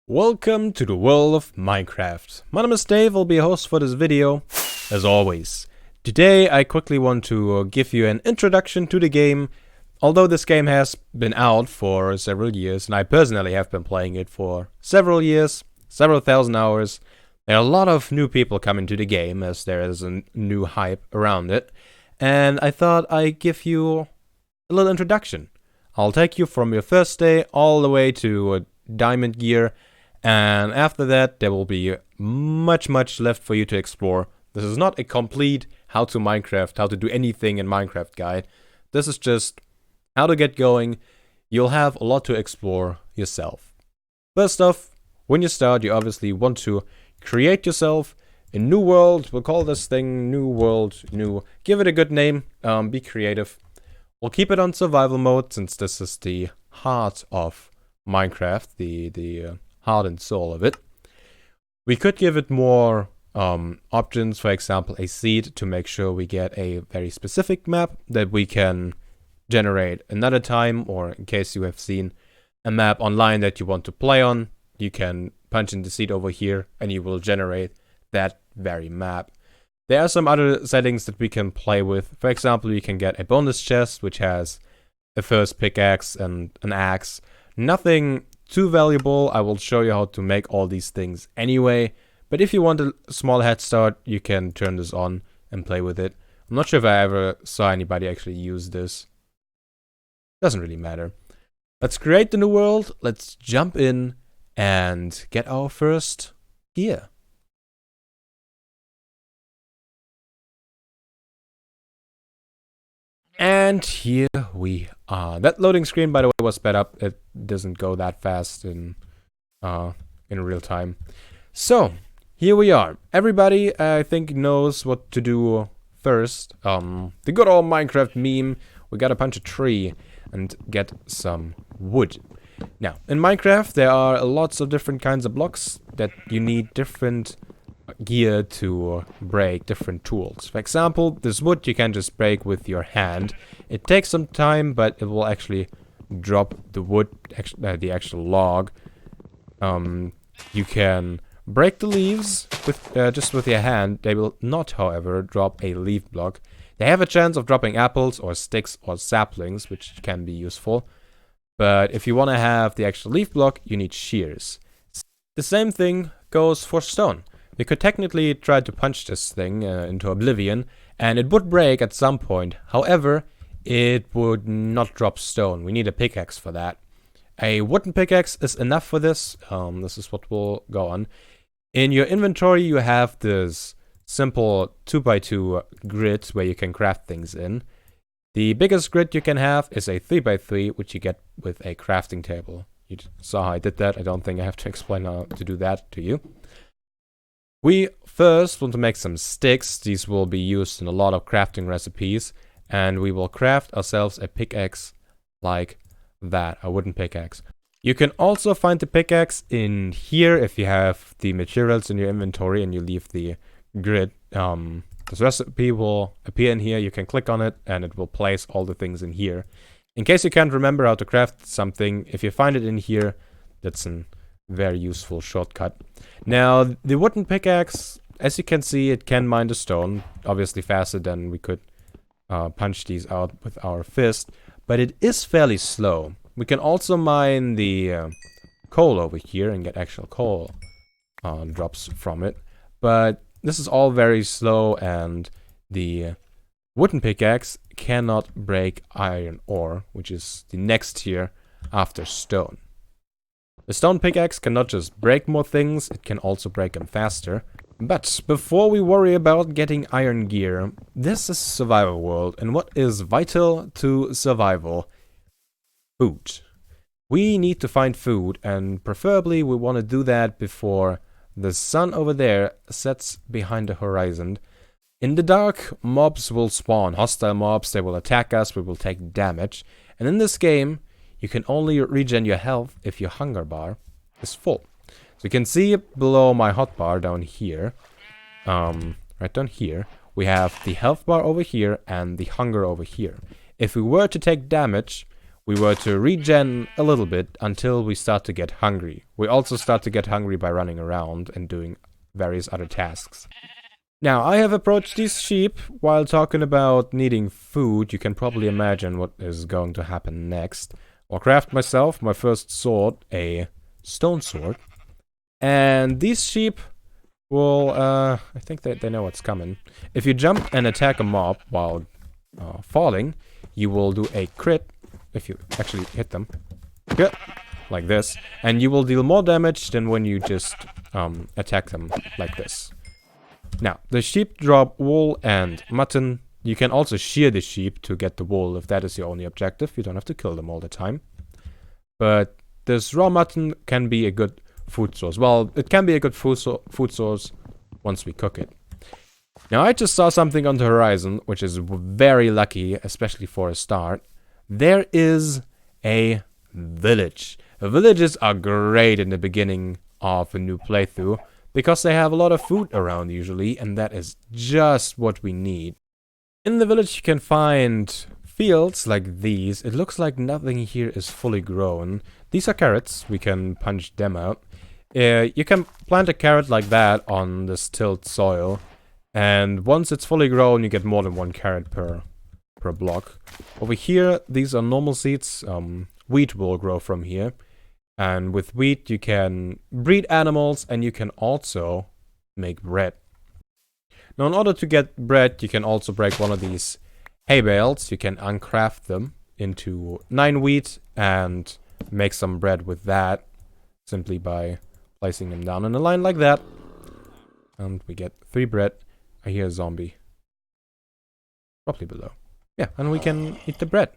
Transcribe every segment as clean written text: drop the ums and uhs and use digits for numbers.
Welcome to the world of Minecraft. My name is Dave, I'll be your host for this video, as always. Today I quickly want to give you an introduction to the game. Although this game has been out for several years, and I personally have been playing it for several years, several thousand hours, there are a lot of new people coming to the game as there is a new hype around it. And I thought I'd give you a little introduction. I'll take you from your first day all the way to diamond gear. And after that, there will be much left for you to explore. This is not a complete how to Minecraft, how to do anything in Minecraft guide. This is just how to get going. You'll have a lot to explore yourself. First off, when you start, you obviously want to create yourself a new world. We'll call this thing new world, new. Give it a good name, be creative. We'll keep it on survival mode since this is the heart of Minecraft, the heart and soul of it. We could give it more options, for example a seed, to make sure we get a very specific map that we can generate another time, or in case you have seen a map online that you want to play on, you can punch in the seed over here and you will generate that very map. There are some other settings that we can play with. For example, you can get a bonus chest which has a first pickaxe and an axe. Nothing too valuable. I will show you how to make all these things anyway, but if you want a small head start, you can turn this on and play with it. I'm not sure if I ever saw anybody actually use this. Doesn't really matter. Let's create the new world, let's jump in and get our first gear. And here we are. That loading screen, by the way, was sped up. It doesn't go that fast in real time. So here we are. Everybody, I think, knows what to do first. The good old Minecraft meme. We gotta punch a tree and get some wood. Now, in Minecraft, there are lots of different kinds of blocks that you need different gear to break, different tools. For example, this wood you can just break with your hand. It takes some time, but it will actually drop the wood, the actual log. You can break the leaves with just with your hand. They will not, however, drop a leaf block. They have a chance of dropping apples or sticks or saplings, which can be useful. But if you want to have the actual leaf block, you need shears. The same thing goes for stone. We could technically try to punch this thing into oblivion, and it would break at some point. However, it would not drop stone. We need a pickaxe for that. A wooden pickaxe is enough for this. This is what we'll go on. In your inventory, you have this simple 2x2 grid where you can craft things in. The biggest grid you can have is a 3x3, which you get with a crafting table. You saw how I did that. I don't think I have to explain how to do that to you. We first want to make some sticks. These will be used in a lot of crafting recipes, and we will craft ourselves a pickaxe like that, a wooden pickaxe. You can also find the pickaxe in here if you have the materials in your inventory and you leave the grid. This recipe will appear in here. You can click on it and it will place all the things in here. In case you can't remember how to craft something, if you find it in here, that's an very useful shortcut. Now, the wooden pickaxe, as you can see, it can mine the stone, obviously faster than we could punch these out with our fist, but it is fairly slow. We can also mine the coal over here and get actual coal drops from it, but this is all very slow, and the wooden pickaxe cannot break iron ore, which is the next tier after stone. The stone pickaxe cannot just break more things, it can also break them faster. But before we worry about getting iron gear, this is a survival world, and what is vital to survival? Food. We need to find food, and preferably we want to do that before the sun over there sets behind the horizon. In the dark, mobs will spawn, hostile mobs, they will attack us, we will take damage. And in this game, you can only regen your health if your hunger bar is full. So you can see below my hotbar down here, right down here, we have the health bar over here and the hunger over here. If we were to take damage, we were to regen a little bit until we start to get hungry. We also start to get hungry by running around and doing various other tasks. Now, I have approached these sheep while talking about needing food. You can probably imagine what is going to happen next. I'll craft myself my first sword, a stone sword. And these sheep will, I think that they know what's coming. If you jump and attack a mob while falling, you will do a crit, if you actually hit them. Yeah, like this. And you will deal more damage than when you just attack them like this. Now, the sheep drop wool and mutton. You can also shear the sheep to get the wool if that is your only objective. You don't have to kill them all the time. But this raw mutton can be a good food source. Well, it can be a good food source once we cook it. Now, I just saw something on the horizon, which is very lucky, especially for a start. There is a village. Villages are great in the beginning of a new playthrough, because they have a lot of food around usually, and that is just what we need. In the village you can find fields like these. It looks like nothing here is fully grown. These are carrots, we can punch them out. You can plant a carrot like that on this tilled soil, and once it's fully grown you get more than one carrot per block. Over here, these are normal seeds. Wheat will grow from here. And with wheat, you can breed animals and you can also make bread. Now, in order to get bread, you can also break one of these hay bales. You can uncraft them into 9 wheat and make some bread with that simply by placing them down in a line like that. And we get 3 bread. I hear a zombie. Probably below. Yeah, and we can eat the bread.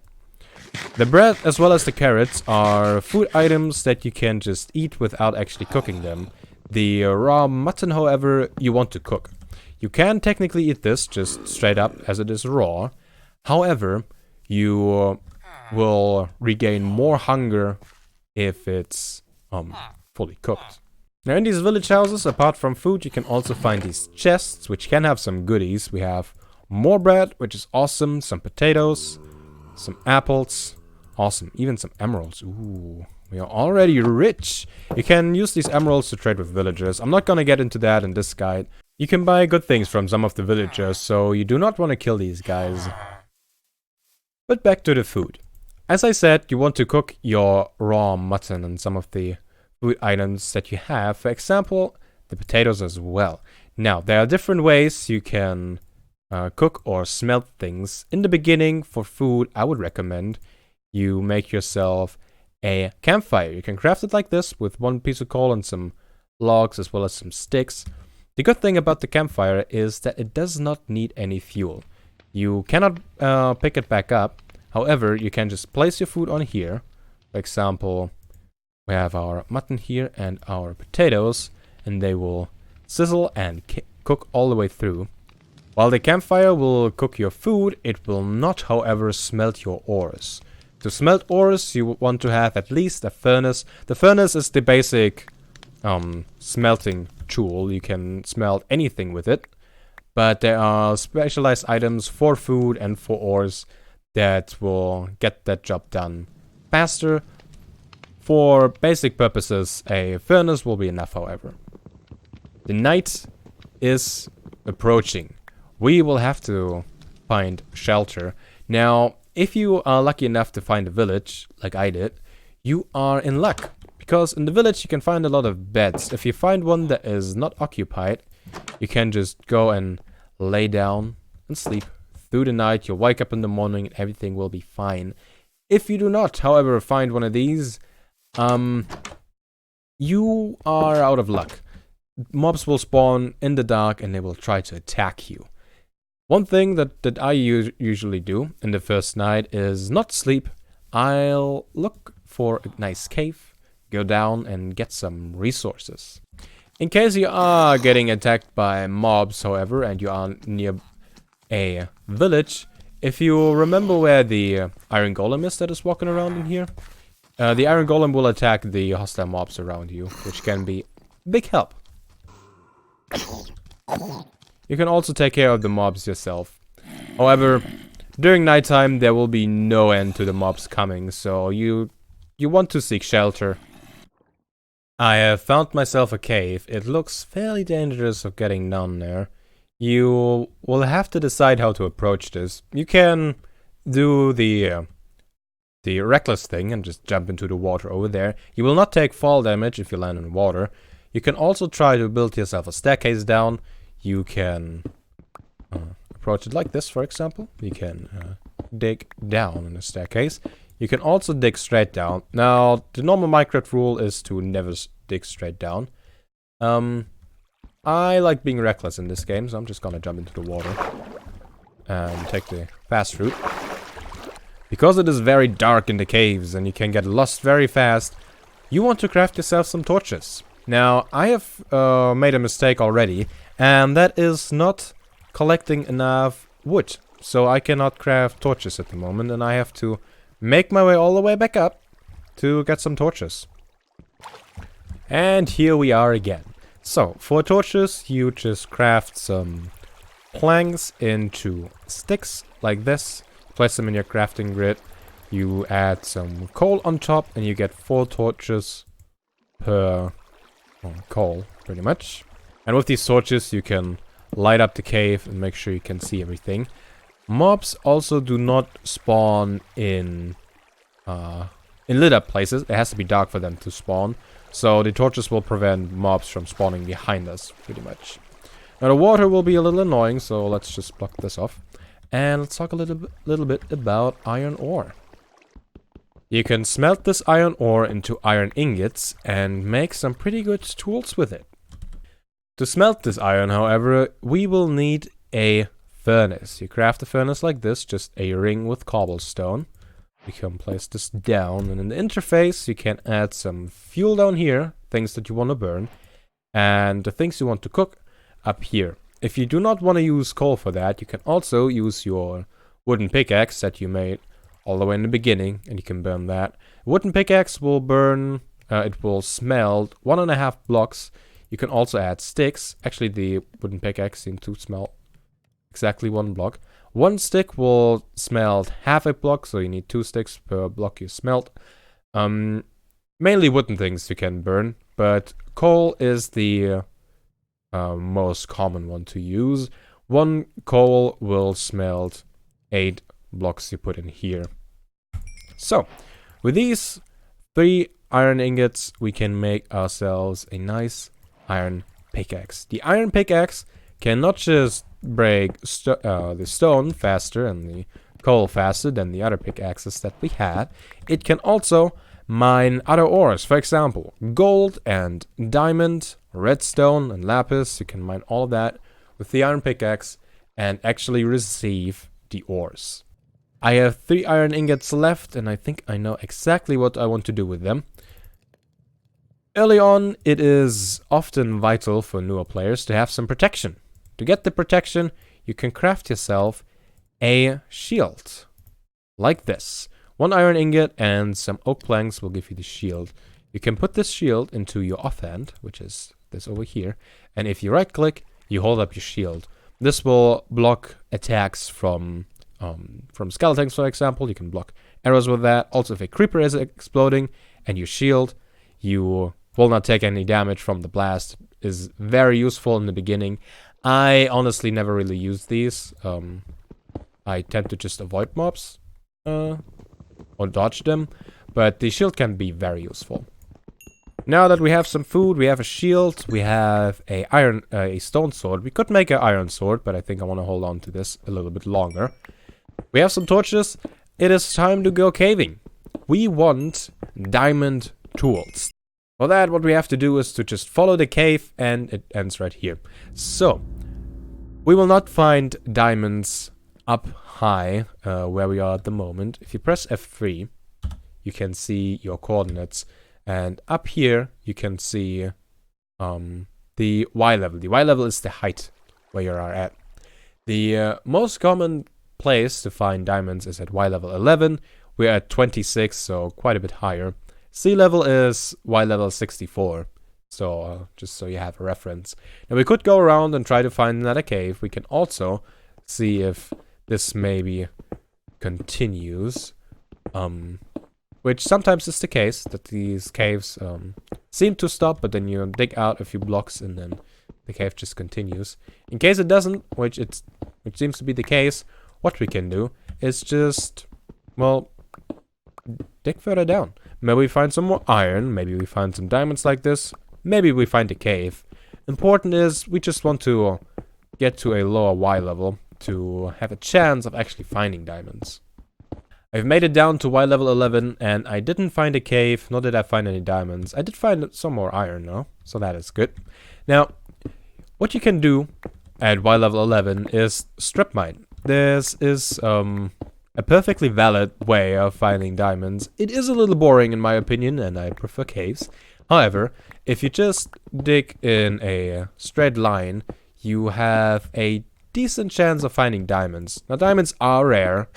The bread as well as the carrots are food items that you can just eat without actually cooking them. The raw mutton, however, you want to cook. You can technically eat this just straight up as it is raw. However, you will regain more hunger if it's fully cooked. Now in these village houses, apart from food, you can also find these chests, which can have some goodies. We have more bread, which is awesome, some potatoes, some apples, awesome, even some emeralds. Ooh, we are already rich. You can use these emeralds to trade with villagers. I'm not gonna get into that in this guide. You can buy good things from some of the villagers, so you do not want to kill these guys. But back to the food. As I said, you want to cook your raw mutton and some of the food items that you have. For example, the potatoes as well. Now, there are different ways you can cook or smelt things. In the beginning, for food, I would recommend you make yourself a campfire. You can craft it like this with 1 piece of coal and some logs as well as some sticks. The good thing about the campfire is that it does not need any fuel. You cannot pick it back up. However, you can just place your food on here. For example, we have our mutton here and our potatoes, and they will sizzle and cook all the way through. While the campfire will cook your food, it will not, however, smelt your ores. To smelt ores, you want to have at least a furnace. The furnace is the basic smelting tool. You can smelt anything with it. But there are specialized items for food and for ores that will get that job done faster. For basic purposes, a furnace will be enough, however. The night is approaching. We will have to find shelter. Now, if you are lucky enough to find a village, like I did, you are in luck. Because in the village you can find a lot of beds. If you find one that is not occupied, you can just go and lay down and sleep through the night. You'll wake up in the morning and everything will be fine. If you do not, however, find one of these, you are out of luck. Mobs will spawn in the dark and they will try to attack you. One thing that I usually do in the first night is not sleep. I'll look for a nice cave, go down and get some resources. In case you are getting attacked by mobs, however, and you are near a village, if you remember where the iron golem is that is walking around in here, the iron golem will attack the hostile mobs around you, which can be big help. You can also take care of the mobs yourself. However, during nighttime there will be no end to the mobs coming, so you want to seek shelter. I have found myself a cave. It looks fairly dangerous of getting down there. You will have to decide how to approach this. You can do the reckless thing and just jump into the water over there. You will not take fall damage if you land in water. You can also try to build yourself a staircase down. You can approach it like this, for example. You can dig down in a staircase. You can also dig straight down. Now, the normal Minecraft rule is to never dig straight down. I like being reckless in this game, so I'm just gonna jump into the water and take the fast route. Because it is very dark in the caves and you can get lost very fast, you want to craft yourself some torches. Now, I have made a mistake already, and that is not collecting enough wood. So I cannot craft torches at the moment, and I have to make my way all the way back up to get some torches. And here we are again. So, for torches, you just craft some planks into sticks like this. Place them in your crafting grid. You add some coal on top and you get 4 torches per coal, pretty much. And with these torches you can light up the cave and make sure you can see everything. Mobs also do not spawn in lit up places. It has to be dark for them to spawn. So the torches will prevent mobs from spawning behind us, pretty much. Now the water will be a little annoying, so let's just block this off. And let's talk a little bit about iron ore. You can smelt this iron ore into iron ingots and make some pretty good tools with it. To smelt this iron, however, we will need a furnace. You craft a furnace like this, just a ring with cobblestone. You can place this down, and in the interface you can add some fuel down here, things that you want to burn, and the things you want to cook up here. If you do not want to use coal for that, you can also use your wooden pickaxe that you made all the way in the beginning, and you can burn that. Wooden pickaxe will burn, it will smelt 1.5 blocks. You can also add sticks. Actually, the wooden pickaxe seems to smelt exactly 1 block. 1 stick will smelt half a block, so you need 2 sticks per block you smelt. Mainly wooden things you can burn, but coal is the most common one to use. 1 coal will smelt 8 blocks you put in here. So, with these 3 iron ingots, we can make ourselves a nice iron pickaxe. The iron pickaxe can not just break the stone faster and the coal faster than the other pickaxes that we had. It can also mine other ores, for example, gold and diamond, redstone and lapis. You can mine all that with the iron pickaxe and actually receive the ores. I have 3 iron ingots left, and I think I know exactly what I want to do with them. Early on, it is often vital for newer players to have some protection. To get the protection, you can craft yourself a shield, like this. 1 iron ingot and some oak planks will give you the shield. You can put this shield into your offhand, which is this over here, and if you right click, you hold up your shield. This will block attacks from skeletons, for example. You can block arrows with that. Also, if a creeper is exploding and you shield, you will not take any damage from the blast. It is very useful in the beginning. I honestly never really use these. I tend to just avoid mobs or dodge them, but the shield can be very useful. Now that we have some food, we have a shield, we have a stone sword. We could make an iron sword, but I think I want to hold on to this a little bit longer. We have some torches. It is time to go caving. We want diamond tools. For that, what we have to do is to just follow the cave, and it ends right here. So, we will not find diamonds up high where we are at the moment. If you press F3, you can see your coordinates. And up here, you can see the Y level. The Y level is the height where you are at. The most common place to find diamonds is at Y level 11. We're at 26, so quite a bit higher. Sea level is Y level 64. So just so you have a reference. Now we could go around and try to find another cave. We can also see if this maybe continues. Which sometimes is the case, that these caves seem to stop, but then you dig out a few blocks and then the cave just continues. In case it doesn't, which seems to be the case, what we can do is just, well, dig further down. Maybe we find some more iron, maybe we find some diamonds like this, maybe we find a cave. Important is, we just want to get to a lower Y level to have a chance of actually finding diamonds. I've made it down to Y level 11 and I didn't find a cave, nor did I find any diamonds. I did find some more iron though, so that is good. Now, what you can do at Y level 11 is strip mine. This is a perfectly valid way of finding diamonds. It is a little boring in my opinion and I prefer caves. However, if you just dig in a straight line, you have a decent chance of finding diamonds. Now diamonds are rare.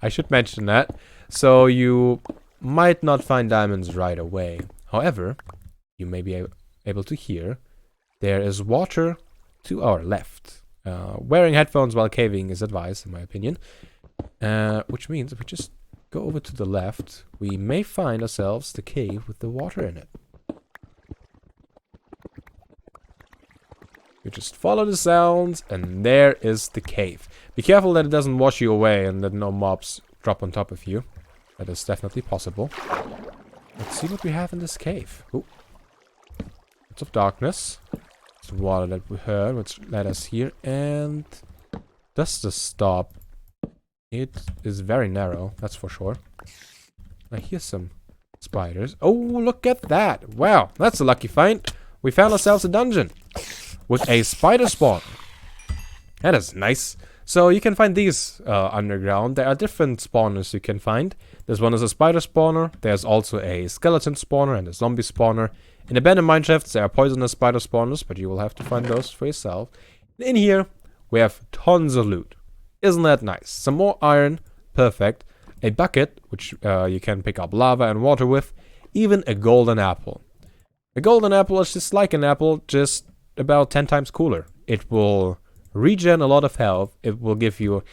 I should mention that. So you might not find diamonds right away. However, you may be able to hear there is water to our left. Wearing headphones while caving is advised, in my opinion. Which means if we just go over to the left, we may find ourselves the cave with the water in it. You just follow the sounds, and there is the cave. Be careful that it doesn't wash you away and that no mobs drop on top of you. That is definitely possible. Let's see what we have in this cave. Ooh. Lots of darkness. It's water that we heard, which led us here. And does this stop? It is very narrow, that's for sure. I hear some spiders. Oh, look at that! Wow, that's a lucky find. We found ourselves a dungeon with a spider spawn. That is nice. So you can find these underground. There are different spawners you can find. This one is a spider spawner. There's also a skeleton spawner and a zombie spawner. In abandoned mineshafts there are poisonous spider spawners, but you will have to find those for yourself. In here we have tons of loot. Isn't that nice? Some more iron. Perfect. A bucket, which you can pick up lava and water with. Even a golden apple. A golden apple is just like an apple, just about 10 times cooler. It will regen a lot of health. It will give you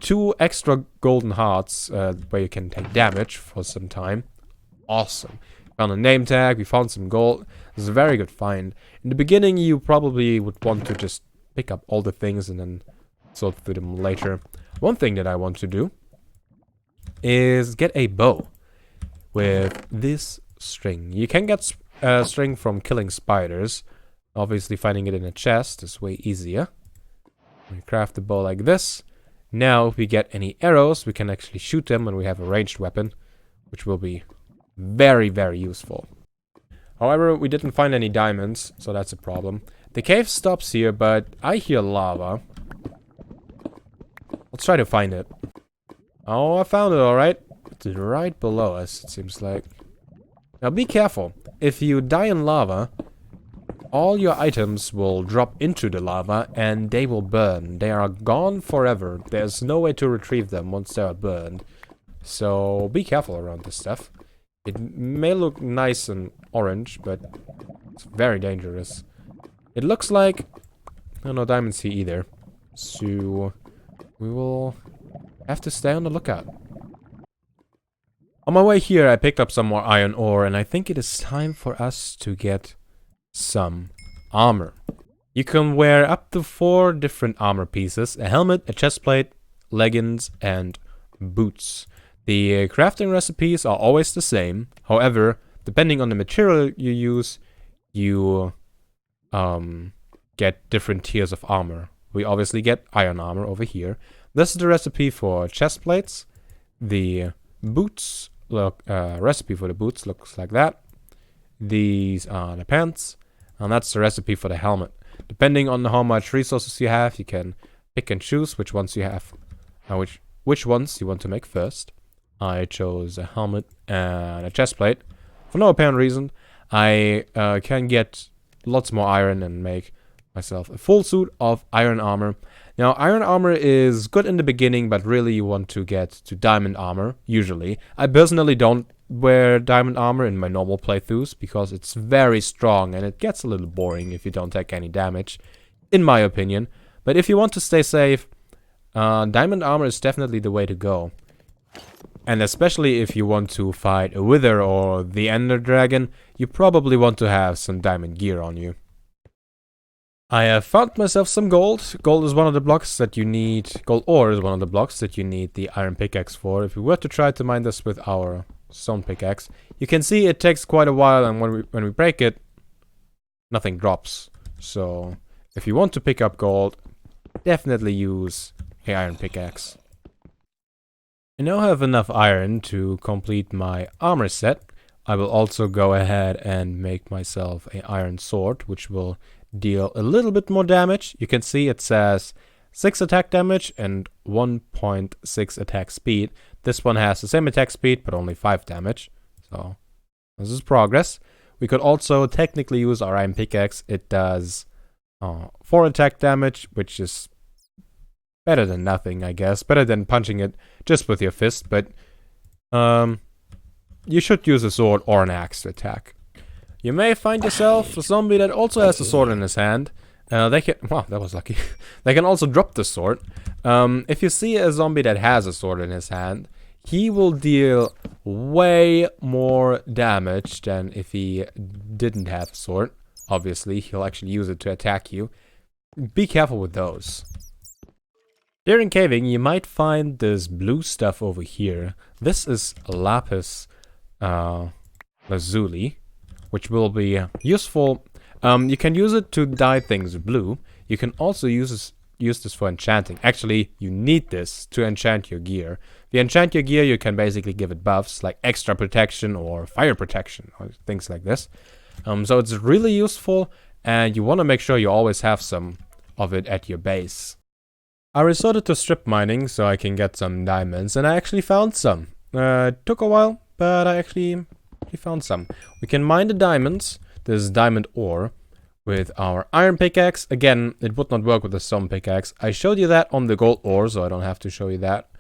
2 extra golden hearts where you can take damage for some time. Awesome. Found a name tag. We found some gold. This is a very good find. In the beginning you probably would want to just pick up all the things and then sort through them later. One thing that I want to do is get a bow with this string. You can get string from killing spiders. Obviously finding it in a chest is way easier. We craft the bow like this. Now if we get any arrows, we can actually shoot them when we have a ranged weapon, which will be very, very useful. However, we didn't find any diamonds, so that's a problem. The cave stops here, but I hear lava. Let's try to find it. Oh, I found it, alright. It's right below us, it seems like. Now be careful. If you die in lava, all your items will drop into the lava and they will burn. They are gone forever. There's no way to retrieve them once they are burned. So be careful around this stuff. It may look nice and orange, but it's very dangerous. It looks like... no diamonds here either. So we will have to stay on the lookout. On my way here, I picked up some more iron ore, and I think it is time for us to get some armor. You can wear up to 4 different armor pieces: a helmet, a chestplate, leggings, and boots. The crafting recipes are always the same. However, depending on the material you use, you get different tiers of armor. We obviously get iron armor over here. This is the recipe for chest plates. The boots recipe for the boots looks like that. These are the pants, and that's the recipe for the helmet. Depending on how much resources you have, you can pick and choose which ones you have, which ones you want to make first. I chose a helmet and a chest plate. For no apparent reason, I can get lots more iron and make myself a full suit of iron armor. Now, iron armor is good in the beginning, but really you want to get to diamond armor, usually. I personally don't wear diamond armor in my normal playthroughs, because it's very strong and it gets a little boring if you don't take any damage, in my opinion. But if you want to stay safe, diamond armor is definitely the way to go. And especially if you want to fight a Wither or the Ender Dragon, you probably want to have some diamond gear on you. I have found myself some gold. Gold is one of the blocks that you need. Gold ore is one of the blocks that you need the iron pickaxe for. If we were to try to mine this with our stone pickaxe, you can see it takes quite a while, and when we break it, nothing drops. So if you want to pick up gold, definitely use an iron pickaxe. I now have enough iron to complete my armor set. I will also go ahead and make myself an iron sword, which will deal a little bit more damage. You can see it says 6 attack damage and 1.6 attack speed. This one has the same attack speed, but only 5 damage. So this is progress. We could also technically use our iron pickaxe. It does 4 attack damage, which is better than nothing, I guess. Better than punching it just with your fist, but you should use a sword or an axe to attack. You may find yourself a zombie that also has a sword in his hand. They can... Wow, that was lucky. They can also drop the sword. If you see a zombie that has a sword in his hand, he will deal way more damage than if he didn't have a sword. Obviously, he'll actually use it to attack you. Be careful with those. During caving, you might find this blue stuff over here. This is lapis lazuli, which will be useful. You can use it to dye things blue. You can also use this for enchanting. Actually, you need this to enchant your gear. If you enchant your gear, you can basically give it buffs like extra protection or fire protection or things like this. So it's really useful, and you want to make sure you always have some of it at your base. I resorted to strip mining so I can get some diamonds, and I actually found some. It took a while, but I actually found some. We can mine the diamonds, this diamond ore, with our iron pickaxe. Again, it would not work with the stone pickaxe. I showed you that on the gold ore, so I don't have to show you that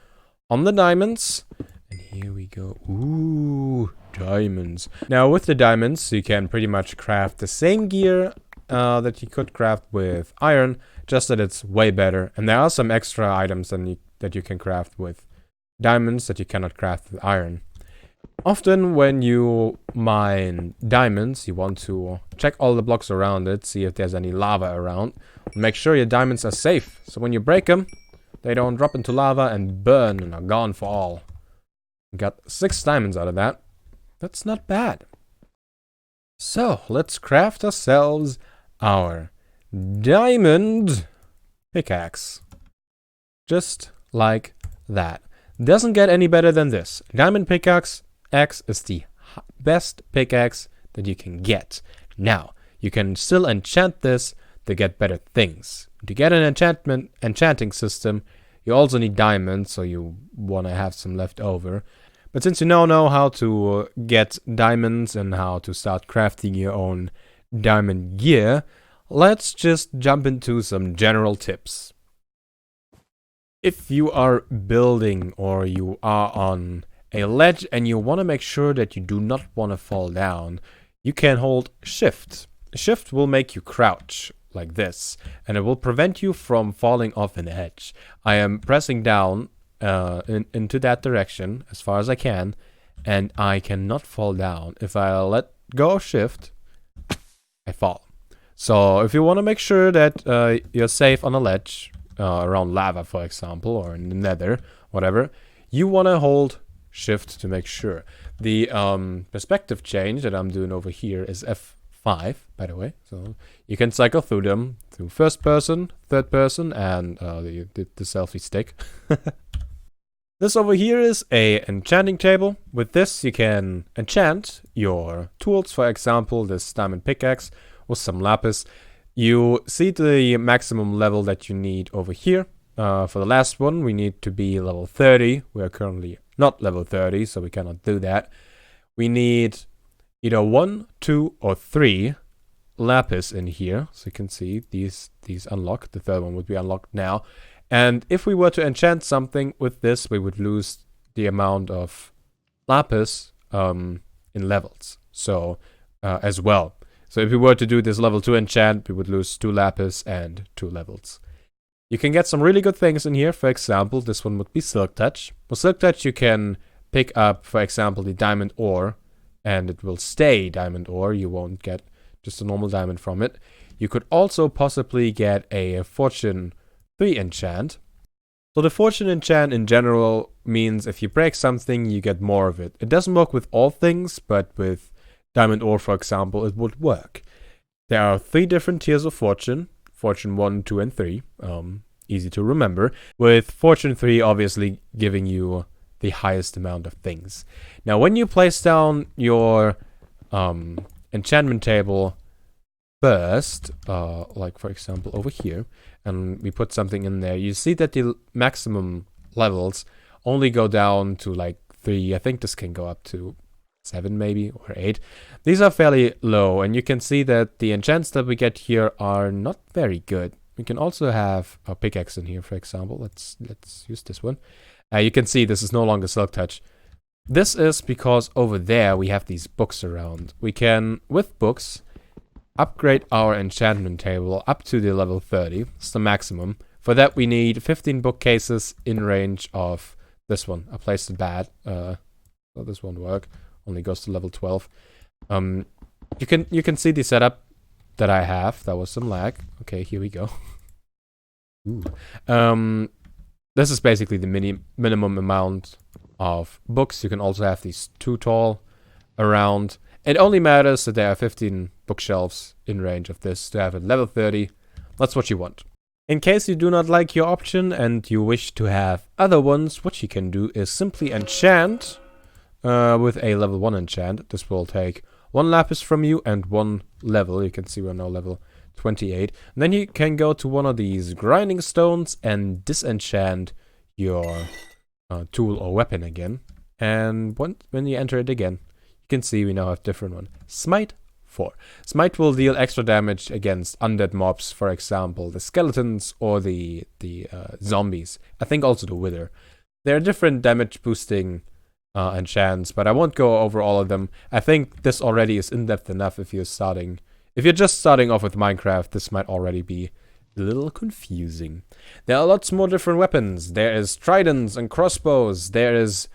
on the diamonds. And here we go. Ooh, diamonds. Now with the diamonds, you can pretty much craft the same gear that you could craft with iron, just that it's way better. And there are some extra items that you can craft with diamonds that you cannot craft with iron. Often when you mine diamonds, you want to check all the blocks around it, see if there's any lava around. Make sure your diamonds are safe, so when you break them, they don't drop into lava and burn and are gone for all. Got 6 diamonds out of that. That's not bad. So, let's craft ourselves our diamond pickaxe. Just like that. Doesn't get any better than this. Diamond pickaxe is the best pickaxe that you can get. Now, you can still enchant this to get better things. To get an enchanting system, you also need diamonds, so you want to have some left over. But since you now know how to get diamonds and how to start crafting your own diamond gear, let's just jump into some general tips. If you are building or you are on a ledge and you want to make sure that you do not want to fall down, you can hold shift. Shift will make you crouch like this, and it will prevent you from falling off an edge. I am pressing down into that direction as far as I can, and I cannot fall down. If I let go of shift, I fall. So if you want to make sure that you're safe on a ledge, around lava for example, or in the nether, whatever, you want to hold shift to make sure. The perspective change that I'm doing over here is F5, by the way, so you can cycle through them to first person, third person, and the selfie stick. This over here is a enchanting table. With this you can enchant your tools, for example this diamond pickaxe with some lapis. You see the maximum level that you need over here. For the last one we need to be level 30. We are currently not level 30, so we cannot do that. We need either 1, 2, or 3 lapis in here. So you can see these unlock. The third one would be unlocked now. And if we were to enchant something with this, we would lose the amount of lapis in levels. So as well. So if we were to do this level 2 enchant, we would lose 2 lapis and 2 levels. You can get some really good things in here. For example, this one would be Silk Touch. With Silk Touch, you can pick up, for example, the diamond ore, and it will stay diamond ore. You won't get just a normal diamond from it. You could also possibly get a Fortune 3 enchant. So the Fortune enchant in general means if you break something, you get more of it. It doesn't work with all things, but with diamond ore, for example, it would work. There are 3 different tiers of Fortune. Fortune 1, 2, and 3. Easy to remember. With Fortune 3 obviously giving you the highest amount of things. Now, when you place down your enchantment table first, like for example over here, and we put something in there, you see that the maximum levels only go down to like 3. I think this can go up to 7 maybe, or 8. These are fairly low, and you can see that the enchants that we get here are not very good. We can also have a pickaxe in here, for example. Let's use this one. You can see this is no longer Silk Touch. This is because over there we have these books around. We can, with books, upgrade our enchantment table up to the level 30. It's the maximum. For that we need 15 bookcases in range of this one. I placed it bad, so this won't work. Only goes to level 12. You can see the setup that I have. That was some lag. Okay, here we go. Ooh. This is basically the minimum amount of books. You can also have these 2 tall around. It only matters that there are 15 bookshelves in range of this to have it level 30. That's what you want. In case you do not like your option and you wish to have other ones, what you can do is simply enchant with a level 1 enchant. This will take 1 lapis from you and 1 level. You can see we're now level 28. And then you can go to one of these grinding stones and disenchant your tool or weapon again. And when you enter it again, you can see we now have different one. Smite 4. Smite will deal extra damage against undead mobs, for example, the skeletons or the zombies. I think also the wither. There are different damage boosting enchants, but I won't go over all of them. I think this already is in-depth enough if you're just starting off with Minecraft. This might already be a little confusing. There are lots more different weapons. There is tridents and crossbows. There is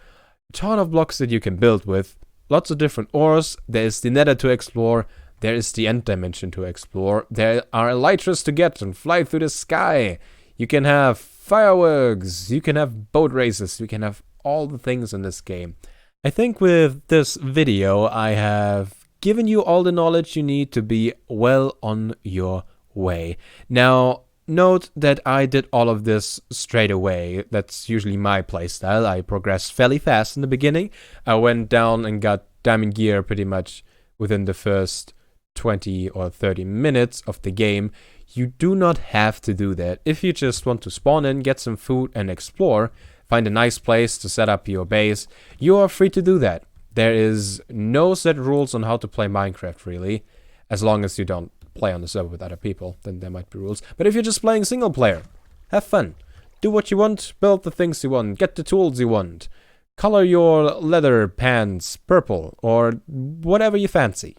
a ton of blocks that you can build with. Lots of different ores. There is the nether to explore. There is the end dimension to explore. There are elytras to get and fly through the sky. You can have fireworks. You can have boat races. You can have all the things in this game. I think with this video, I have given you all the knowledge you need to be well on your way. Now, note that I did all of this straight away. That's usually my playstyle. I progressed fairly fast in the beginning. I went down and got diamond gear pretty much within the first 20 or 30 minutes of the game. You do not have to do that. If you just want to spawn in, get some food, and explore, find a nice place to set up your base, you are free to do that. There is no set rules on how to play Minecraft, really, as long as you don't play on the server with other people, then there might be rules. But if you're just playing single player, have fun. Do what you want, build the things you want, get the tools you want, color your leather pants purple, or whatever you fancy.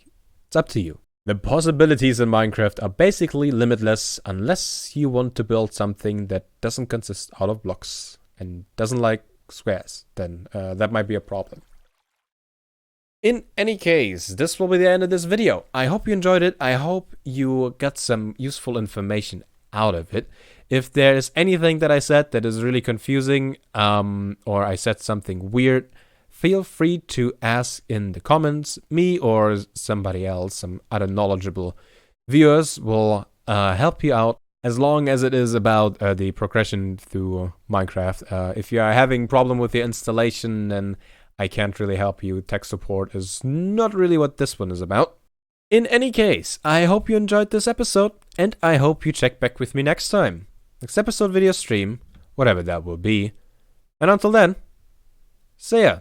It's up to you. The possibilities in Minecraft are basically limitless unless you want to build something that doesn't consist out of blocks and doesn't like squares, then that might be a problem. In any case, this will be the end of this video. I hope you enjoyed it. I hope you got some useful information out of it. If there is anything that I said that is really confusing, or I said something weird, feel free to ask in the comments. Me or somebody else, some other knowledgeable viewers will help you out, as long as it is about the progression through Minecraft. If you are having problem with the installation, then I can't really help you. Tech support is not really what this one is about. In any case, I hope you enjoyed this episode, and I hope you check back with me next time. Next episode, video, stream, whatever that will be. And until then, see ya.